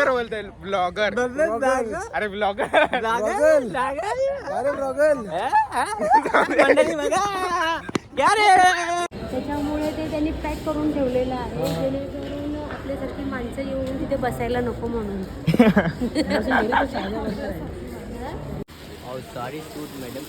बोलतोय ब्लॉगर. अरे ब्लॉगर त्याच्यामुळे ते त्यांनी पॅक करून ठेवलेलं आहे जेणेकरून आपल्यासारखी माणसं येऊन तिथे बसायला नको म्हणून. Sorry suit madam.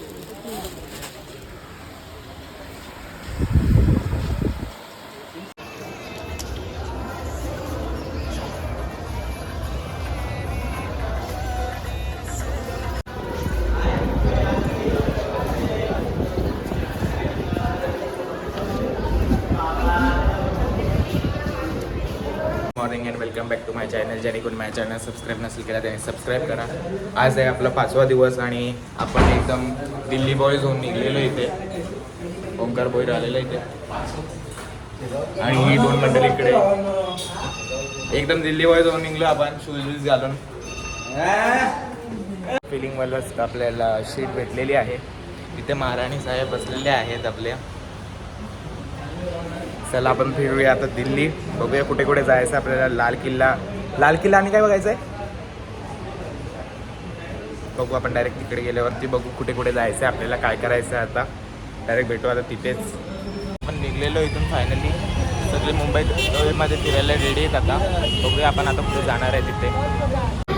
Morning and welcome back to my channel. ज्याने कोणी माझ्या चॅनल सबस्क्राईब नसेल केला त्याने सबस्क्राईब करा. आज आहे आपला 5वा दिवस आणि आपण एकदम दिल्ली बॉयज होऊन निघलेलो इथे. ओंकार बॉय आलेला इथे आणि ही दोन मंडळी इकडे. एकदम दिल्ली बॉयज होऊन निघलो आपण शूज घालून. फिलिंग वाला आपल्याला सीट भेटलेली आहे. इथे महाराणी साहेब बसलेले आहेत आपल्या. चला आपण फिरूया आता दिल्ली. बघूया कुठे कुठे जायचं आपल्याला. लाल किल्ला आणि काय बघायचं आहे बघू आपण. डायरेक्ट तिकडे गेल्यावरती बघू कुठे कुठे जायचं आहे आपल्याला, काय करायचं आहे. आता डायरेक्ट भेटू आता तिथेच. आपण निघलेलो इथून फायनली. सगळे मुंबईमध्ये फिरायला रेडी आहेत आता. बघूया आपण आता कुठे जाणार आहे तिथे.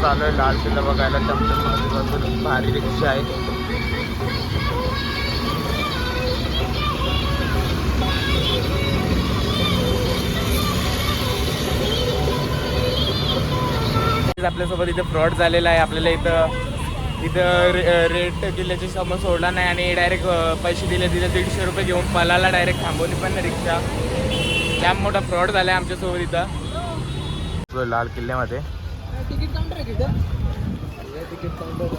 चालू आहे लाल किल्ला बघायला. टमटम भारी रिक्षा आहे. आपल्यासोबत इथं फ्रॉड झालेला आहे. आपल्याला इथं रेट किल्ल्याची समोर सोडला नाही आणि डायरेक्ट पैसे दिले 150 रुपये घेऊन पलाला डायरेक्ट थांबवली पण नाही रिक्षा. जाम मोठा फ्रॉड झाला आहे आमच्यासोबत इथं लाल किल्ल्यामध्ये. तिकीट काउंटर आहे तिथं. तिकीट काउंटर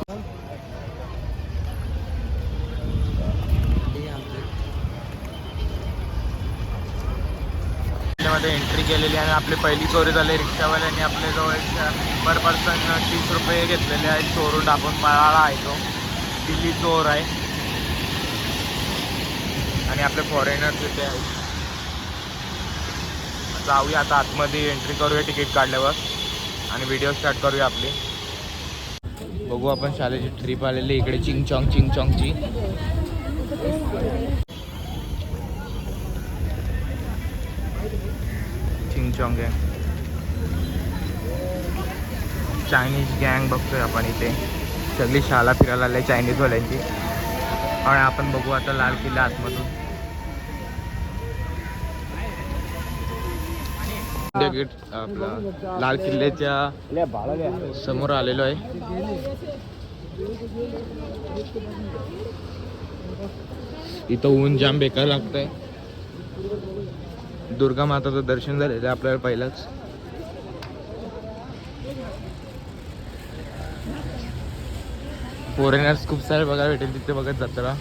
मध्ये एंट्री केलेली आणि आपली पहिली चोरी झाली. रिक्षावाल्याने आपल्या जवळ पर पर्सन 30 रुपये घेतलेले आहेत. चोरून टाकून पळाला आहे तो. दिल्ली चोर आहे आणि आपले फॉरेनर्स इथे आहेत. जाऊया आता आतमध्ये. एंट्री करूया तिकीट काढल्यावर आणि व्हिडिओ स्टार्ट करूया आपली. बघू आपण शाळेची ट्रिप आलेली इकडे चिंगचॉंगची. चिंगचॉंग आहे. चायनीज गँग बघतोय आपण इथे. सगळी शाळा फिरायला आली चायनीजवाल्यांची. आणि आपण बघू आता लाल किल्ला आतमधून. गेट आपला लाल किल्ल्याच्या समोर आलेलो आहे. इथं ऊन जाम बेकार लागतंय. दुर्गा माताचं दर्शन झालेलं आपल्याला पहिलंच. फॉरेनर्स खूप सारे बघायला भेटेल तिथे बघत जाताना.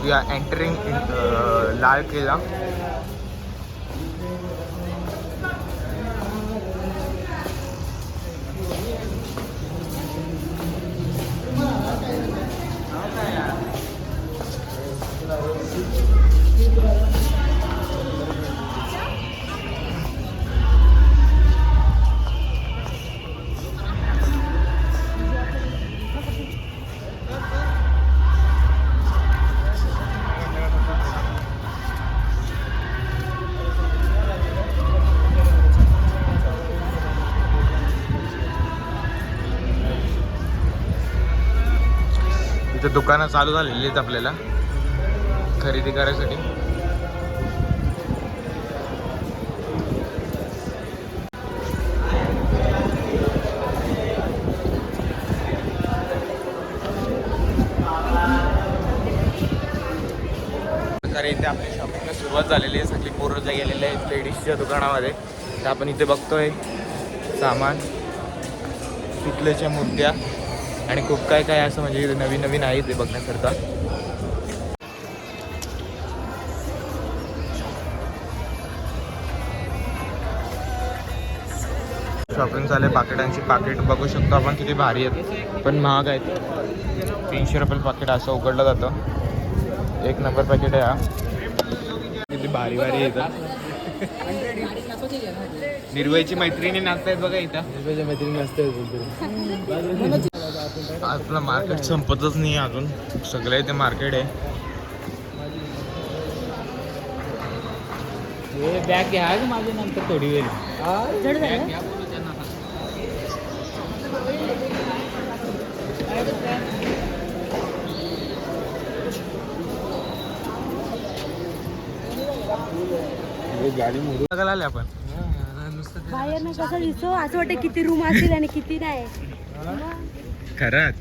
वी आर एंटरिंग इन लाल किल्ला. इथे दुकानं चालू झालेली आहेत आपल्याला खरेदी करायसाठी. इथे आपली शॉपिंगला सुरुवात झालेली आहे. सगळी पोरं गेलेले आहेत लेडीजच्या दुकानामध्ये. तर आपण इथे बघतोय सामान, पितळेच्या मूर्त्या आणि खूप काय काय असं म्हणजे नवीन नवीन आहे ते बघण्यासारखं. शॉपिंग झाले पाकिटांची. पाकिट बघू शकतो आपण किती भारी आहेत, पण महाग आहेत. 300 रुपये पाकिट असं उघडलं जातं. एक नंबर पॅकेट आहे हा. किती भारी भारी येतात. निर्भयची मैत्रिणी नाचतायत बघा इथं. मैत्रिणी असते आपलं मार्केट संपतच नाही अजून, सगळं इथे मार्केट आहे. बॅग घ्या माझ्या नंतर थोडी वेळ. जड झालं. गाडी मोडू बघायला आले आपण. बाहेर ना कसं दिसतो असं वाटतं किती रूम असतील आणि किती नाही. खरंच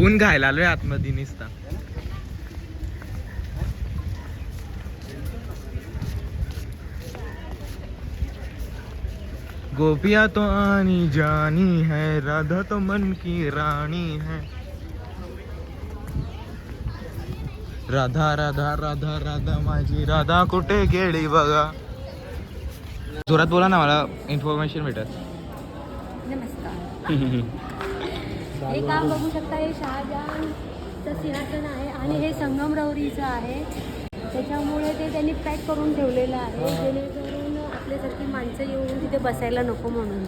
ऊन घायला आलोय आतमध्ये निसता. गोपिया तो आनी जानी है, राधा तो मन की रानी है. राधा राधा राधा राधा माझी राधा कुठे गेली बघा. जोरात बोला ना, मला इन्फॉर्मेशन भेटत. नमस्कार. हे काम बघू शकता, हे शहाजहानचं सिंहासन आहे आणि हे संगमरवरीचं आहे. त्याच्यामुळे ते त्यांनी पॅक करून ठेवलेलं आहे, जेणेकरून आपल्यासारखी माणसं येऊन तिथे बसायला नको म्हणून.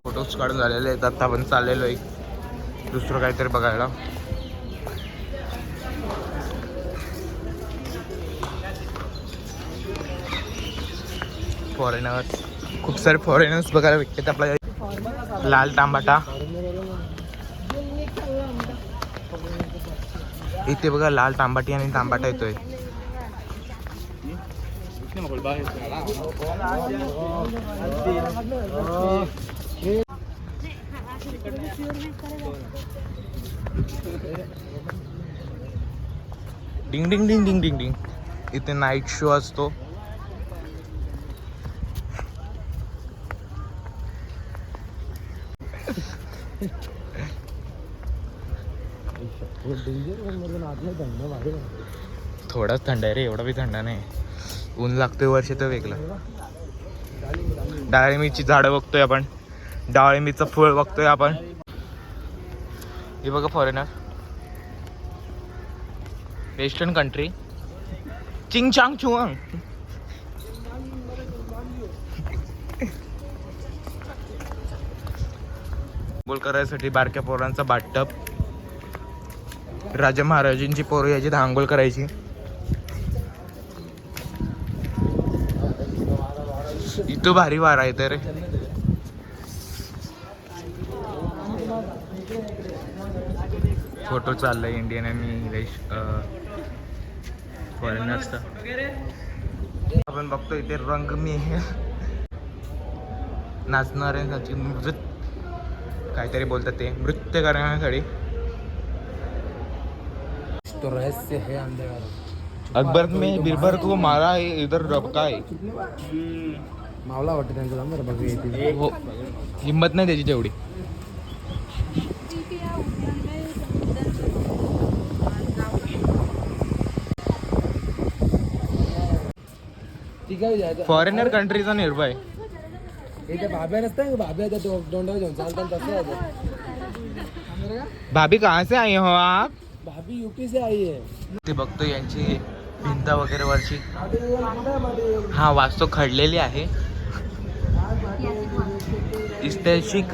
फोटोज काढून झालेले आहेत. आता आपण चाललेलो आहे दुसरं काहीतरी बघायला. फॉरेनर्स, खूप सारे फॉरेनर्स बघायला भेटतात आपल्याला. लाल तांबाटा इथे बघा, लाल तांबाटी आणि तांबाटा येतोय. डिंग डिंग डिंग डिंग डिंग डिंग. इथे नाईट शो असतो. थोडाच थंड आहे रे, एवढा बी थंड नाही. ऊन लागतोय वर्ष तर वेगळं. डाळिंबीची झाडं बघतोय आपण, डाळिंबीचं फळ बघतोय आपण. हे बघा फॉरेनर, वेस्टर्न कंट्री. चिंग चांग चुआंग. बोल करायसाठी बारक्या पोरांचा बाटटप. राजा महाराजांची पोरं याची आंघोळ करायची. इथं भारी वारा येते रे. फोटो चाललाय इंडियन आणि इंग्लिश फॉरेनर्सचा. आपण बघतो इथे रंगमी नाचणाऱ्यांसाठी नृत्य काहीतरी बोलतात ते, नृत्य करण्यासाठी. तो रहस्य है अंधेरा. अकबर में बिरबल को मारा है, इधर रबका है. मावला वाटतं त्यांचं नंबर बघ. हो, हिंमत नाही त्याची तेवढी. फॉरेनर कंट्रीचा निर्भय. इथे भाब्या नसतं, भाब्या त्या दोंडावर घेऊन चालतात तसं. भाभी कहाँ से आई हो आप? भाभी यूपी से आई है. ते बघतो यांची भिंत वगैरे वरची. हा, वास्तू खडलेली आहे. ऐतिहासिक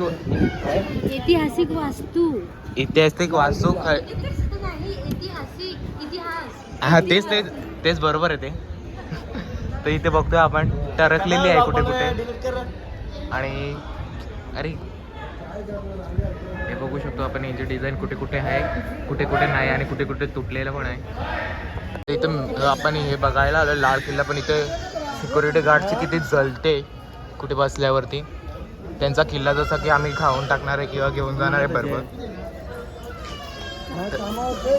वास्तू. ऐतिहासिक वास्तू. हा, तेच बरोबर आहे ते. तर इथे बघतोय आपण टरकलेली आहे कुठे कुठे. आणि अरे हे बघू शकतो आपण, यांची डिझाईन कुठे कुठे आहे, कुठे कुठे नाही, आणि कुठे कुठे तुटलेलं पण आहे. इथं आपण हे बघायला आलो लाल किल्ला, पण इथे सिक्युरिटी गार्डची किती जलते कुठे बसल्यावरती. त्यांचा किल्ला जसा की आम्ही खाऊन टाकणार आहे किंवा घेऊन जाणार आहे बरोबर.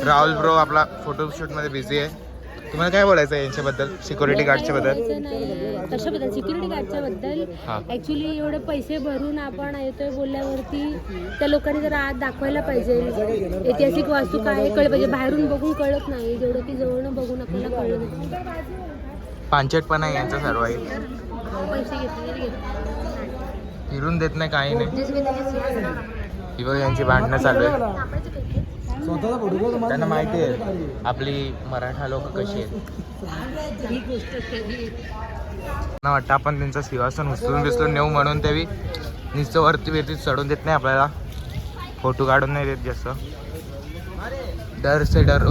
राहुल ब्रो आपला फोटोशूटमध्ये बिझी आहे. तुम्हाला काय बोलायचं आहे यांच्याबद्दल, सिक्युरिटी गार्डच्या बद्दल? कशाबद्दल? सिक्युरिटी गार्डच्या बद्दल. ऍक्च्युली एवढे पैसे भरून आपण येतोय बोलल्यावरती त्या लोकांनी जरा आत दाखवायला पाहिजे. ऐतिहासिक वास्तू काय कळलं पाहिजे. बाहेरून बघून कळत नाही, जेवढं की जवळनं बघून आपल्याला कळलं. पांचटपणा आहे यांचा सर्व आहे. पैसे घेतले फिरून देत नाही काही नाही. जसं मी त्याच्या सिंहासनावर ही बघ यांची भांडणं चालू आहे. कापायचे पैसे स्वतःचा फोटो त्यांना माहिती आहे आपली मराठा लोक कशी आहेत. ही गोष्ट कधी ना वाटतं आपण त्यांचं सिंहासन उचलून बिचलून नेऊ म्हणून ते नुसतं वरती चढून देत नाही आपल्याला. फोटो काढून नाही देत जास्त. डर से डर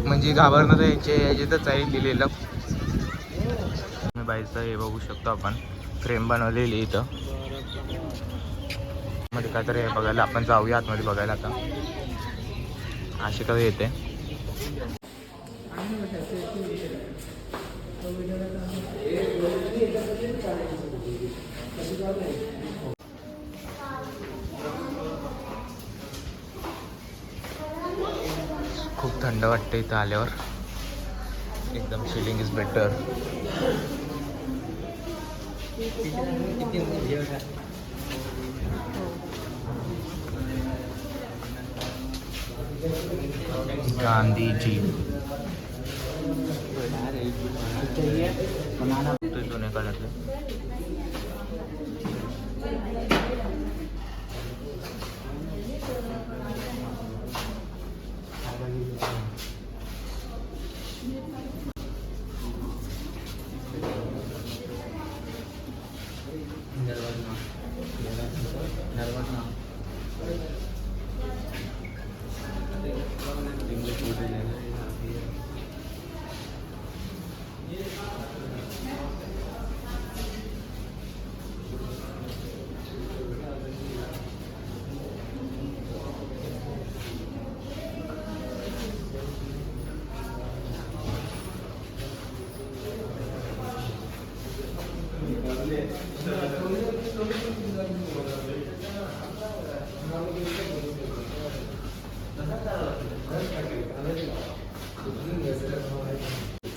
म्हणजे घाबरणं तर यांचे याच्यातच आहे लिहिलेलं. बाईचं हे बघू शकतो आपण फ्रेम बनवलेली इथं मध्ये काहीतरी हे बघायला. आपण जाऊया आतमध्ये बघायला. आता अशी कधी येते. खूप थंड वाटतं इथं आल्यावर. एकदम फिलिंग इज बेटर. गांधीजी जुन्या काळातले.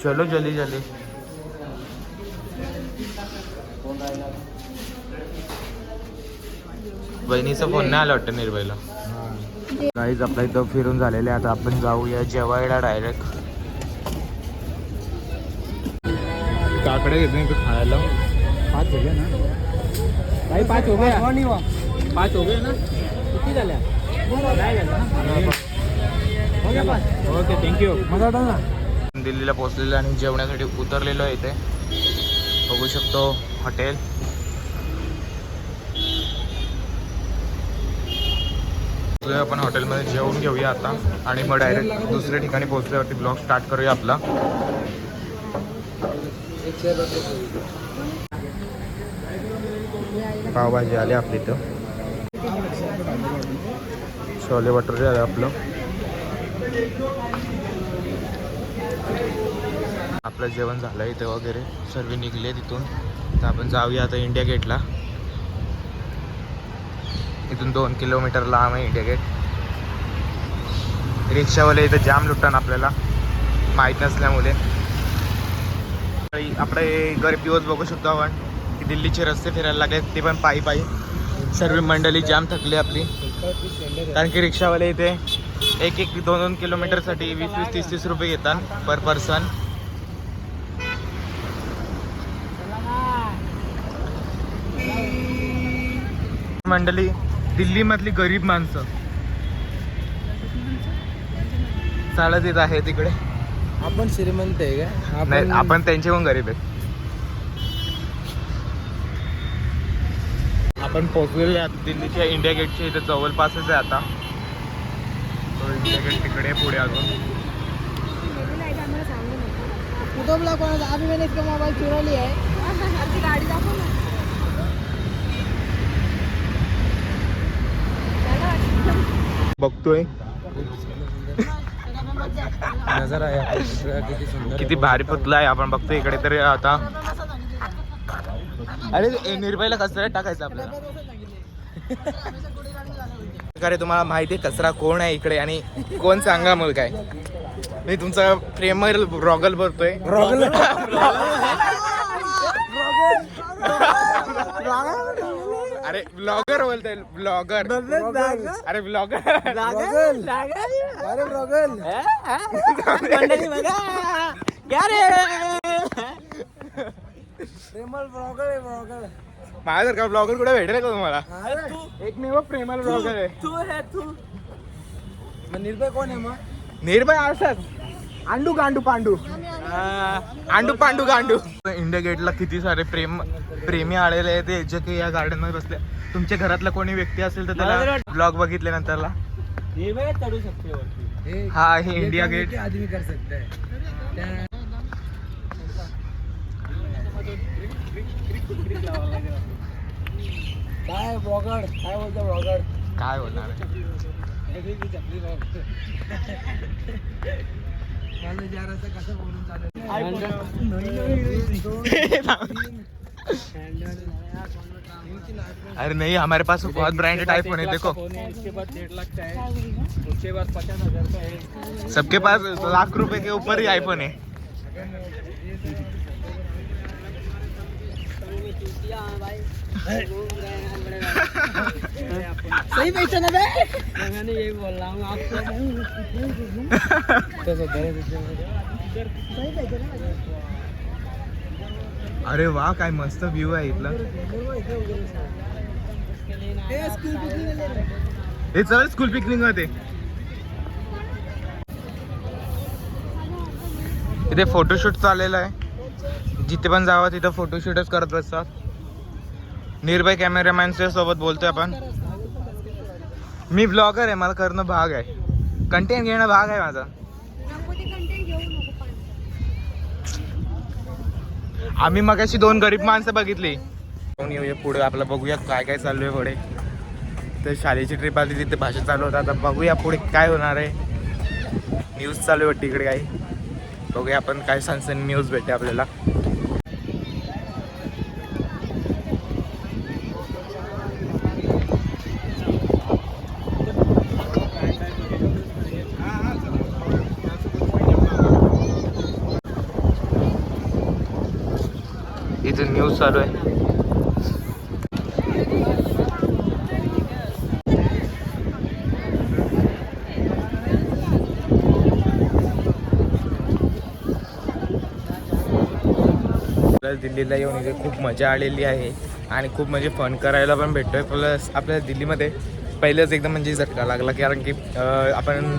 चलो जल्दी जल्दी. बहिणीचा फोन नाही आला वाटतं निर्भयला. काहीच आपल्या इथं फिरून झालेलं आहे. आता आपण जाऊया जेवायला डायरेक्ट. काकडे घेतले का खायला. 5 हो गया ना भाई. 5 हो गया. 5 हो गया ना. किती झाल्या. Okay thank you. मजा वाटलं ना. दिल्लीला पोहोचलेलो आणि जेवण्यासाठी उतरलेलो आहे इथे. बघू शकतो हॉटेल. आपण हॉटेलमध्ये जेवून घेऊया आता आणि मग डायरेक्ट दुसऱ्या ठिकाणी पोहोचल्यावरती ब्लॉग स्टार्ट करूया आपला. पावभाजी आली आपली इथं. छोले भटुरे आलं आपलं. आपलं जेवण झालं इथे वगैरे सर्व निघले तिथून. तर आपण जाऊया आता इंडिया गेटला. इथून 2 किलोमीटर लांब आहे इंडिया गेट. रिक्षावाले इथं जाम लुटतात आपल्याला माहीत नसल्यामुळे. आपले गरीब दिवस बघू शकतो आपण की दिल्लीचे रस्ते फिरायला लागले ते पण पायी पायी. सर्व मंडळी जाम थकली आपली कारण की रिक्षावाले इथे 1-2 किलोमीटरसाठी 20-30 रुपये घेतात पर पर्सन. मंडळी दिल्लीमधली गरीब माणसं चालत येत आहे तिकडे. आपण श्रीमंत आहे का. नाही आपण त्यांच्याहून गरीब आहेत. आपण पोहोचलेले आहात दिल्लीच्या इंडिया गेटच्या इथे जवळपासच आहे आता. तो इंडिया गेट तिकडे पुढे अजून. अभी मैंने इसका मोबाइल चुरा लिया है. गाडी दाखव ना. बघतोय नजर आहे किती सुंदर. किती भारी पुतला आहे. आपण बघतोय इकडे तरी आता. अरे निर्भयला कचरा टाकायचं आपल्याला. अरे तुम्हाला माहिती आहे कचरा कोण आहे इकडे आणि कोण सांगा मग काय. मी तुमचा प्रेमर रॉगल बोलतोय. अरे ब्लॉगर बोलतोय ब्लॉगर. अरे ब्लॉगर. अरे रॉगल. प्रेमल ब्लॉगर आहे ब्लॉगर. माझ्यासारखा ब्लॉगर कुठे भेटेल का तुम्हाला? एकमेव प्रेमल ब्लॉगर आहे. तू आहे तू. मग निर्भय कोण आहे मग? निर्भय असतात आंडू गांडू पांडू. आंडू पांडू गांडू. इंडिया गेटला किती सारे प्रेमी आलेले आहेत ते जे की या गार्डन मध्ये बसले. तुमच्या घरातला कोणी व्यक्ती असेल तर त्याला ब्लॉग बघितल्यानंतरला निर्भय चढू शकते वरती. हा हे इंडिया गेट. आदमी कर सकते. काय ब्लॉगर काय बोलतो ब्लॉगर? काय होणार आहे? कसं बोलून चालेल. अरे नहीं हमारे पास बहुत ब्रांडेड आईफोन है देखो. इसके बाद 1.5 लाख का है. उसके बाद 50,000 का है. सबके पास लाख रुपए के ऊपर ही आईफोन है. सही पैसा ना दे. मैंने यही बोल रहा हूँ आपको. अरे वाह काय मस्त व्ह्यू आहे इथला. हे चल स्कूल पिकनिक मध्ये. इथे फोटोशूट चाललेलं आहे. जिथे पण जावं तिथं फोटोशूटच करत बसतात. निर्भय कॅमेरामॅनच्या सोबत बोलतोय आपण. मी ब्लॉगर आहे मला करणं भाग आहे. कंटेंट घेणं भाग आहे माझा. आम्ही मगाशी 2 गरीब माणसं बघितली. जाऊन येऊया पुढे आपलं बघूया काय काय चालू आहे पुढे. तर शाळेची ट्रिप आली तिथे भाषा चालू होता. आता बघूया पुढे काय होणार आहे. न्यूज चालू आहे वाटते इकडे काही. बघूया आपण काय सनसन न्यूज भेटते आपल्याला. इथे न्यूज चालू आहे. दिल्लीला येऊन इथे खूप मजा आलेली आहे आणि खूप म्हणजे फन करायला पण भेटतोय. प्लस आपल्याला दिल्लीमध्ये पहिलेच एकदम म्हणजे झटका लागला कारण की आपण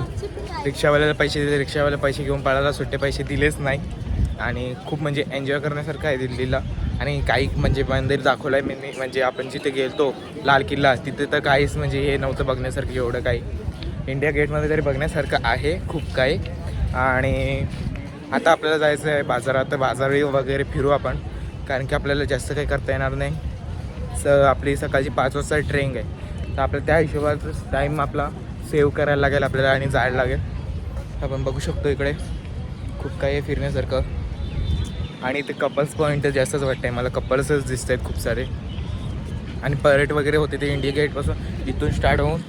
रिक्षावाल्याला पैसे दिले. रिक्षावाले पैसे घेऊन पळायला सुट्टे पैसे दिलेच नाही. आणि खूप म्हणजे एन्जॉय करण्यासारखं आहे दिल्लीला. आणि काही म्हणजे मंदिर दाखवलं आहे मी. म्हणजे आपण जिथे गेलतो लाल किल्ला तिथे तर काहीच म्हणजे हे नव्हतं बघण्यासारखं एवढं काही. इंडिया गेटमध्ये तरी बघण्यासारखं आहे खूप काही. आणि आता आपल्याला जायचं आहे बाजारात. तर बाजार वगैरे फिरू आपण कारण की आपल्याला जास्त काही करता येणार नाही. आपली सकाळची 5 वाजता ट्रेन आहे. तर आपल्याला त्या हिशोबाचा टाईम आपला सेव्ह करायला लागेल आपल्याला आणि जायला लागेल. आपण बघू शकतो इकडे खूप काही आहे फिरण्यासारखं. आणि इथे कपल्स पॉईंट जास्तच वाटतं आहे मला. कपल्सच दिसत आहेत खूप सारे. आणि परेड वगैरे होते ते इंडिया गेटपासून इथून स्टार्ट होऊन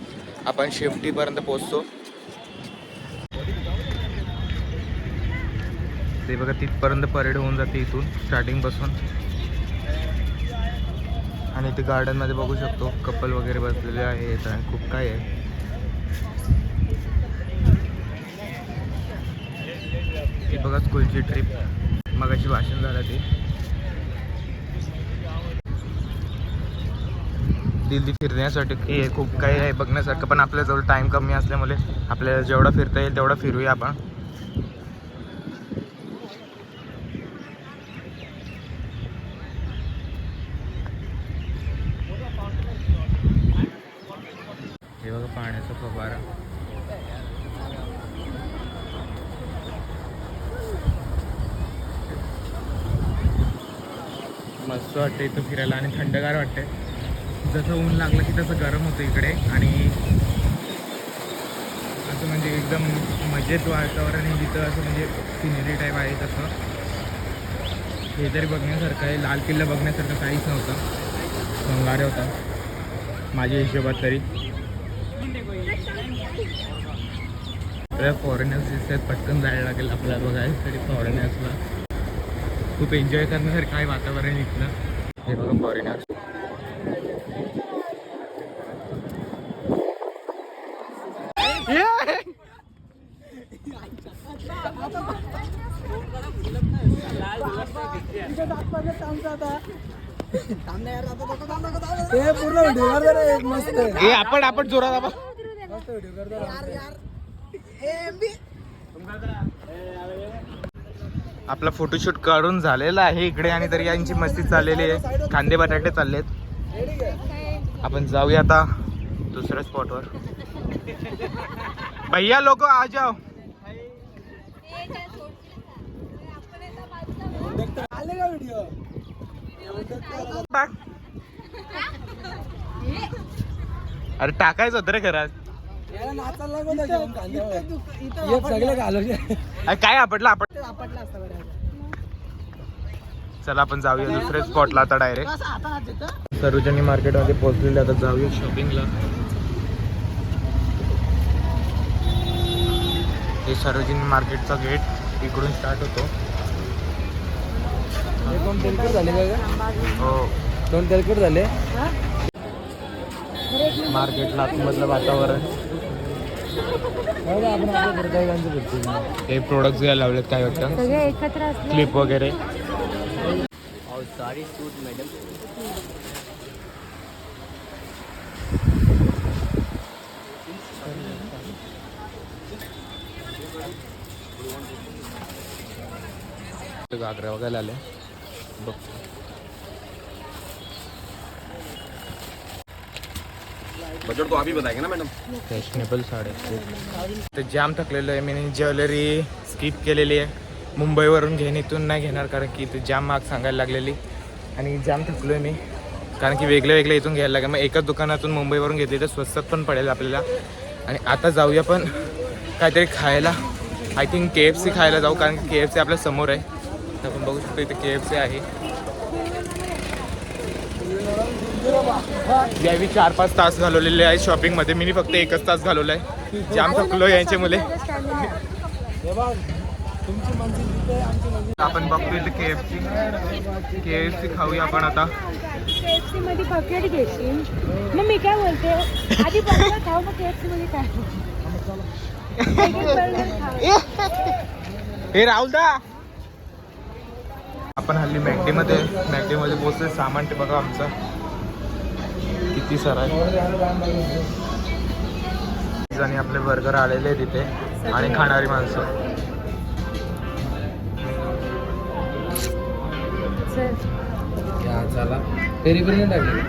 आपण शेवटीपर्यंत पोचतो. ते बघा तिथपर्यंत परेड होऊन जाते इथून स्टार्टिंगपासून. आणि इथे गार्डनमध्ये बघू शकतो कपल वगैरे बसलेले आहेत आणि खूप काय आहे. ती बघा स्कूलची ट्रिप मगाशी भाषण झालं ते. दिल्ली फिरण्यासाठी हे खूप काही आहे बघण्यासारखं. पण आपल्याजवळ टाईम कमी असल्यामुळे आपल्याला जेवढा फिरता येईल तेवढा फिरूया आपण. हे बघा पाण्याचा फवारा. मस्त वाटतं इथं फिरायला आणि थंडगार वाटते. जसं ऊन लागलं की तसं गरम होतं इकडे. आणि असं म्हणजे एकदम मजेत वातावरण आहे तिथं. असं म्हणजे सिनेरी टाईप आहे तसं. हे तरी बघण्यासारखं आहे. लाल किल्ला बघण्यासारखं काहीच नव्हतं. भंगार होता माझ्या हिशोबात तरी. आपल्याला फॉरेनर्स दिसतात. पटकन जायला लागेल आपल्याला बघायला तरी फॉरेनर्सला. खूप एन्जॉय करण्यासारखं आहे वातावरण इथलं. हे बघा फॉरेनर्स. आपण जोरात आपण आपला फोटोशूट काढून झालेला आहे इकडे आणि तरी यांची मस्ती चाललेली आहे. कांदे बटाटे चाललेत. आपण जाऊया आता दुसऱ्या स्पॉटवर. भैया लोक आ जाओ. अरे टाकायचं होतं रे घरात. काय आपटलं आपण. चला आपण जाऊया दुसऱ्या स्पॉटला आता डायरेक्ट. सरोजिनी मार्केटमध्ये पोहोचलेले. आता जाऊया शॉपिंगला. हे सरोजिनी मार्केटचा गेट इकडून स्टार्ट होतो. हो 2 तेलकट झाले. मार्केटला आतमधलं वातावरण. हे प्रोडक्ट्स घ्यायला लावलेत काय वाटतं. सगळे एकत्र असले क्लिप वगैरे. साडी सूट मॅडम. घागरा वगैरे आले बघ. बजट तो अभी बताएंगे ना मैडम. फॅशनेबल साड्या. तर जाम थकलेलो आहे मी. ज्वेलरी स्किप केलेली आहे. मुंबईवरून घेईन, इथून नाही घेणार कारण की इथे जाम महाग सांगायला लागलेली. आणि जाम थकलो आहे मी कारण की वेगळे वेगळे इथून घ्यायला लागेल. मग एकाच दुकानातून मुंबईवरून घेतली तर स्वस्तात पण पडेल आपल्याला. आणि आता जाऊया पण काहीतरी खायला. आय थिंक KFC खायला जाऊ कारण की KFC आपल्या समोर आहे. तर आपण बघू शकतो इथे KFC आहे. यावी 4-5 तास घालवलेले आहे शॉपिंगमध्ये. मी फक्त 1च तास घालवला आहे. जाम थकलो यांच्या मुले. आपण बघतो इथे KFC खाऊया आपण आता. KFC मध्ये बकेट घेशील. मग मी काय बोलते आधी बर्गर खाऊ मग KFC मध्ये काय. हे राहुल दा. आपण हल्ली मॅकडीमध्ये पोहोचले. सामान ते बघा आमचं किती सारं आहे. आणि आपले बर्गर आलेले आहेत तिथे आणि खाणारी माणसं. चला पेरी पेरी टाकली.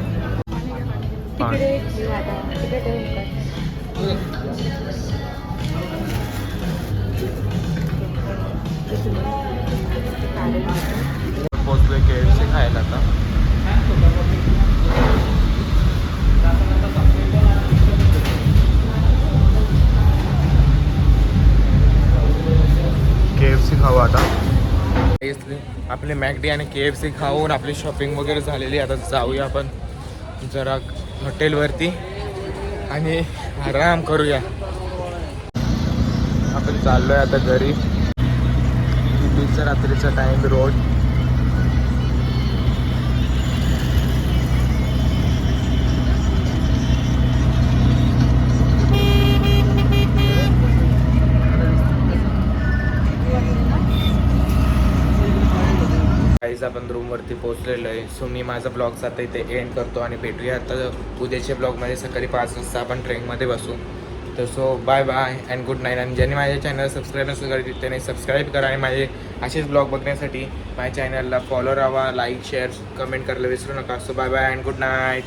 पोचलोय KFC खायला आता. KFC खाऊ आता. आपले मॅकडी आणि KFC खाऊन आपली शॉपिंग वगैरे झालेली. आता जाऊया आपण जरा हॉटेलवरती आणि आराम करूया. आपण चाललोय आता घरी. कितीचा रात्रीचा टाइम. रोड आपण रूमवरती पोहोचलेलो आहे. सो मी माझा ब्लॉगचा आता इथे एंड करतो आणि भेटूया आता उद्याच्या ब्लॉगमध्ये. सकाळी 5 वाजता आपण ट्रेनमध्ये बसू. तर so bye bye and good night. आणि ज्यांनी माझ्या चॅनल सबस्क्राईब नसेल करीत त्याने सबस्क्राईब करा. आणि माझे असेच ब्लॉग बघण्यासाठी माझ्या चॅनलला फॉलो राहा. लाईक शेअर कमेंट करायला विसरू नका. So bye bye and good night.